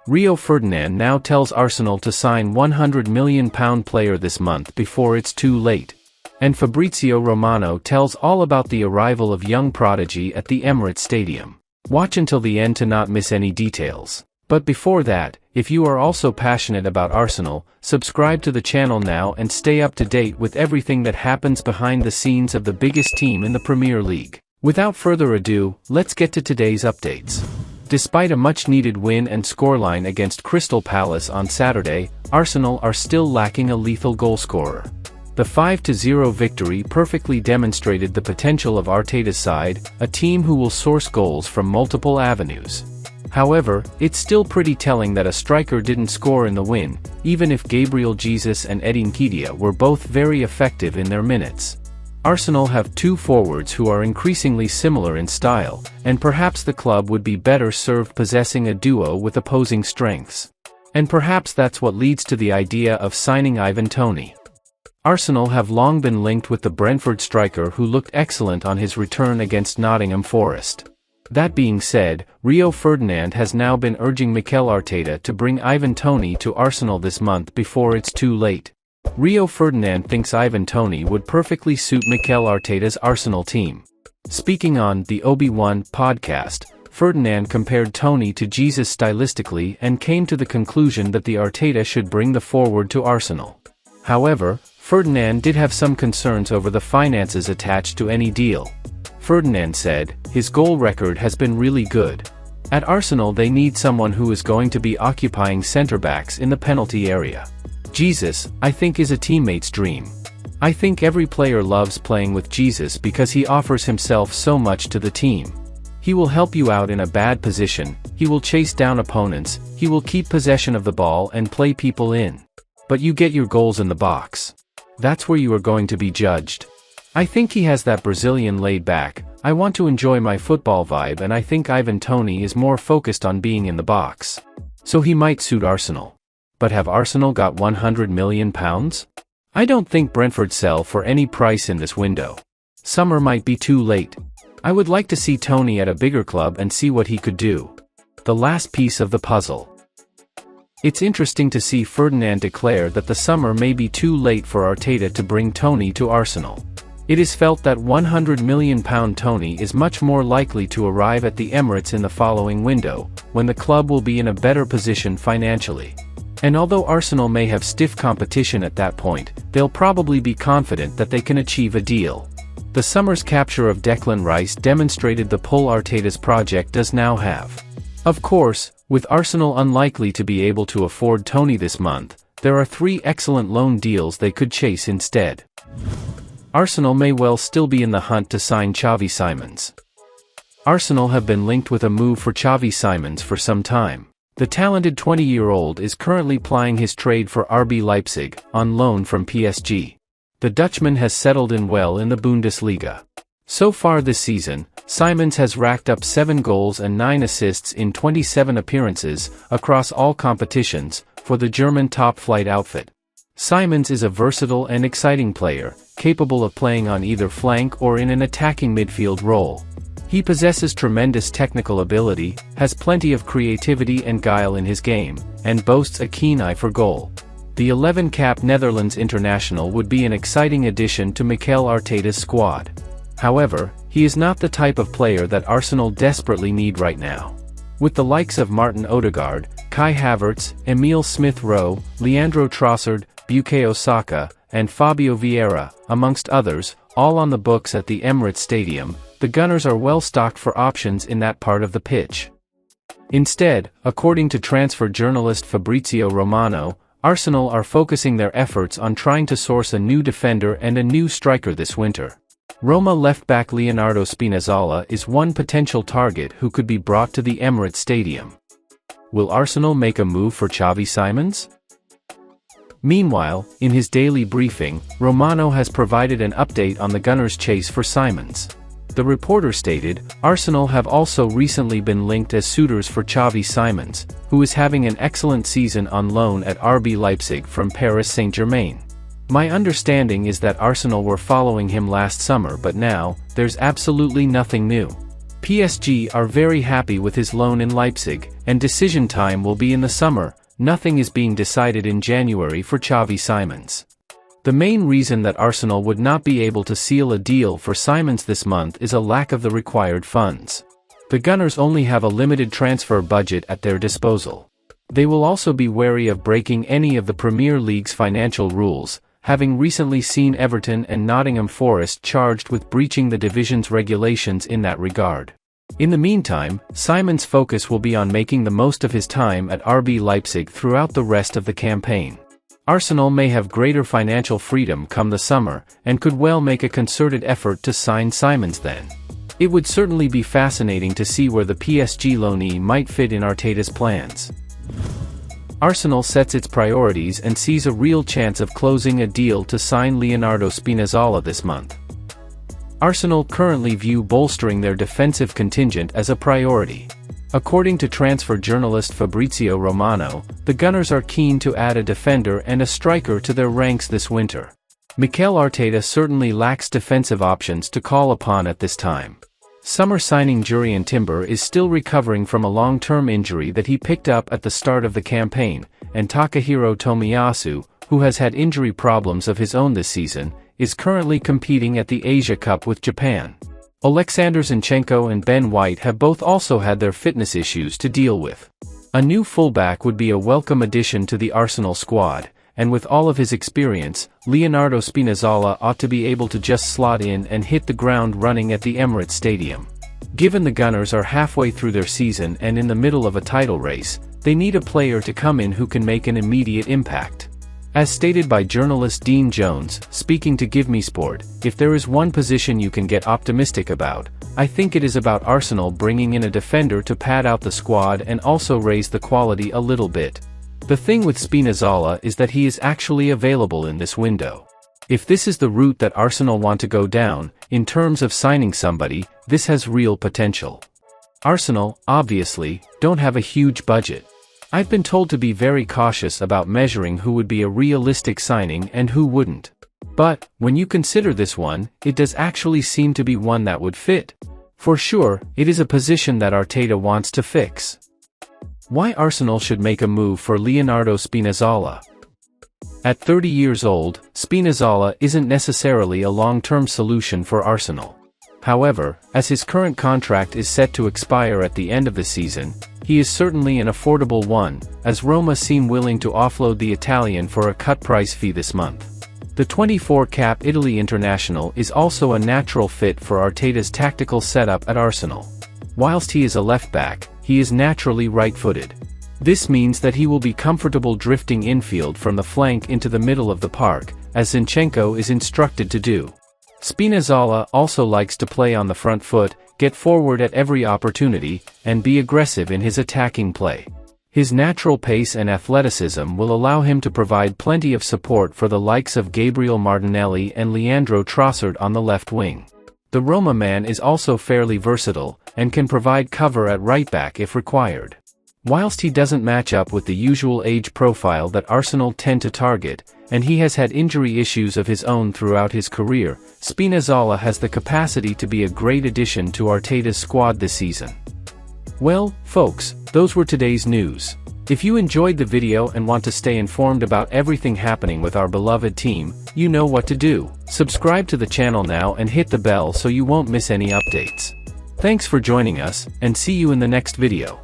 Rio Ferdinand now tells Arsenal to sign £100 million player this month before it's too late. And Fabrizio Romano tells all about the arrival of young prodigy at the Emirates Stadium. Watch until the end to not miss any details. But before that, if you are also passionate about Arsenal, subscribe to the channel now and stay up to date with everything that happens behind the scenes of the biggest team in the Premier League. Without further ado, let's get to today's updates. Despite a much-needed win and scoreline against Crystal Palace on Saturday, Arsenal are still lacking a lethal goalscorer. The 5-0 victory perfectly demonstrated the potential of Arteta's side, a team who will source goals from multiple avenues. However, it's still pretty telling that a striker didn't score in the win, even if Gabriel Jesus and Nketiah were both very effective in their minutes. Arsenal have two forwards who are increasingly similar in style, and perhaps the club would be better served possessing a duo with opposing strengths. And perhaps that's what leads to the idea of signing Ivan Toney. Arsenal have long been linked with the Brentford striker who looked excellent on his return against Nottingham Forest. That being said, Rio Ferdinand has now been urging Mikel Arteta to bring Ivan Toney to Arsenal this month before it's too late. Rio Ferdinand thinks Ivan Toney would perfectly suit Mikel Arteta's Arsenal team. Speaking on the Obi-Wan podcast, Ferdinand compared Toney to Jesus stylistically and came to the conclusion that the Arteta should bring the forward to Arsenal. However, Ferdinand did have some concerns over the finances attached to any deal. Ferdinand said, "His goal record has been really good. At Arsenal they need someone who is going to be occupying centre-backs in the penalty area. Jesus, I think, is a teammate's dream. I think every player loves playing with Jesus because he offers himself so much to the team. He will help you out in a bad position, he will chase down opponents, he will keep possession of the ball and play people in. But you get your goals in the box. That's where you are going to be judged. I think he has that Brazilian laid-back, I want to enjoy my football vibe, and I think Ivan Toney is more focused on being in the box. So he might suit Arsenal. But have Arsenal got £100 million? I don't think Brentford sell for any price in this window. Summer might be too late. I would like to see Toney at a bigger club and see what he could do. The last piece of the puzzle. It's interesting to see Ferdinand declare that the summer may be too late for Arteta to bring Toney to Arsenal. It is felt that £100 million Toney is much more likely to arrive at the Emirates in the following window, when the club will be in a better position financially. And although Arsenal may have stiff competition at that point, they'll probably be confident that they can achieve a deal. The summer's capture of Declan Rice demonstrated the pull Arteta's project does now have. Of course, with Arsenal unlikely to be able to afford Toney this month, there are three excellent loan deals they could chase instead. Arsenal may well still be in the hunt to sign Xavi Simons. Arsenal have been linked with a move for Xavi Simons for some time. The talented 20-year-old is currently plying his trade for RB Leipzig, on loan from PSG. The Dutchman has settled in well in the Bundesliga. So far this season, Simons has racked up 7 goals and 9 assists in 27 appearances, across all competitions, for the German top-flight outfit. Simons is a versatile and exciting player, capable of playing on either flank or in an attacking midfield role. He possesses tremendous technical ability, has plenty of creativity and guile in his game, and boasts a keen eye for goal. The 11-cap Netherlands international would be an exciting addition to Mikel Arteta's squad. However, he is not the type of player that Arsenal desperately need right now. With the likes of Martin Odegaard, Kai Havertz, Emile Smith-Rowe, Leandro Trossard, Bukayo Saka, and Fabio Vieira, amongst others, all on the books at the Emirates Stadium, the Gunners are well stocked for options in that part of the pitch. Instead, according to transfer journalist Fabrizio Romano, Arsenal are focusing their efforts on trying to source a new defender and a new striker this winter. Roma left-back Leonardo Spinazzola is one potential target who could be brought to the Emirates Stadium. Will Arsenal make a move for Xavi Simons? Meanwhile, in his daily briefing, Romano has provided an update on the Gunners' chase for Simons. The reporter stated, Arsenal have also recently been linked as suitors for Xavi Simons, who is having an excellent season on loan at RB Leipzig from Paris Saint-Germain. My understanding is that Arsenal were following him last summer, but now, there's absolutely nothing new. PSG are very happy with his loan in Leipzig, and decision time will be in the summer. Nothing is being decided in January for Xavi Simons. The main reason that Arsenal would not be able to seal a deal for Simons this month is a lack of the required funds. The Gunners only have a limited transfer budget at their disposal. They will also be wary of breaking any of the Premier League's financial rules, having recently seen Everton and Nottingham Forest charged with breaching the division's regulations in that regard. In the meantime, Simons' focus will be on making the most of his time at RB Leipzig throughout the rest of the campaign. Arsenal may have greater financial freedom come the summer, and could well make a concerted effort to sign Simons then. It would certainly be fascinating to see where the PSG loanee might fit in Arteta's plans. Arsenal sets its priorities and sees a real chance of closing a deal to sign Leonardo Spinazzola this month. Arsenal currently view bolstering their defensive contingent as a priority. According to transfer journalist Fabrizio Romano, the Gunners are keen to add a defender and a striker to their ranks this winter. Mikel Arteta certainly lacks defensive options to call upon at this time. Summer signing Jurrien Timber is still recovering from a long-term injury that he picked up at the start of the campaign, and Takahiro Tomiyasu, who has had injury problems of his own this season, is currently competing at the Asia Cup with Japan. Alexander Zinchenko and Ben White have both also had their fitness issues to deal with. A new fullback would be a welcome addition to the Arsenal squad, and with all of his experience, Leonardo Spinazzola ought to be able to just slot in and hit the ground running at the Emirates Stadium. Given the Gunners are halfway through their season and in the middle of a title race, they need a player to come in who can make an immediate impact. As stated by journalist Dean Jones, speaking to Give Me Sport, if there is one position you can get optimistic about, I think it is about Arsenal bringing in a defender to pad out the squad and also raise the quality a little bit. The thing with Spinazzola is that he is actually available in this window. If this is the route that Arsenal want to go down, in terms of signing somebody, this has real potential. Arsenal, obviously, don't have a huge budget. I've been told to be very cautious about measuring who would be a realistic signing and who wouldn't. But, when you consider this one, it does actually seem to be one that would fit. For sure, it is a position that Arteta wants to fix. Why Arsenal should make a move for Leonardo Spinazzola? At 30 years old, Spinazzola isn't necessarily a long-term solution for Arsenal. However, as his current contract is set to expire at the end of the season, he is certainly an affordable one, as Roma seem willing to offload the Italian for a cut-price fee this month. The 24-cap Italy international is also a natural fit for Arteta's tactical setup at Arsenal. Whilst he is a left-back, he is naturally right-footed. This means that he will be comfortable drifting infield from the flank into the middle of the park, as Zinchenko is instructed to do. Spinazzola also likes to play on the front foot, get forward at every opportunity, and be aggressive in his attacking play. His natural pace and athleticism will allow him to provide plenty of support for the likes of Gabriel Martinelli and Leandro Trossard on the left wing. The Roma man is also fairly versatile, and can provide cover at right-back if required. Whilst he doesn't match up with the usual age profile that Arsenal tend to target, and he has had injury issues of his own throughout his career, Spinazzola has the capacity to be a great addition to Arteta's squad this season. Well, folks, those were today's news. If you enjoyed the video and want to stay informed about everything happening with our beloved team, you know what to do. Subscribe to the channel now and hit the bell so you won't miss any updates. Thanks for joining us, and see you in the next video.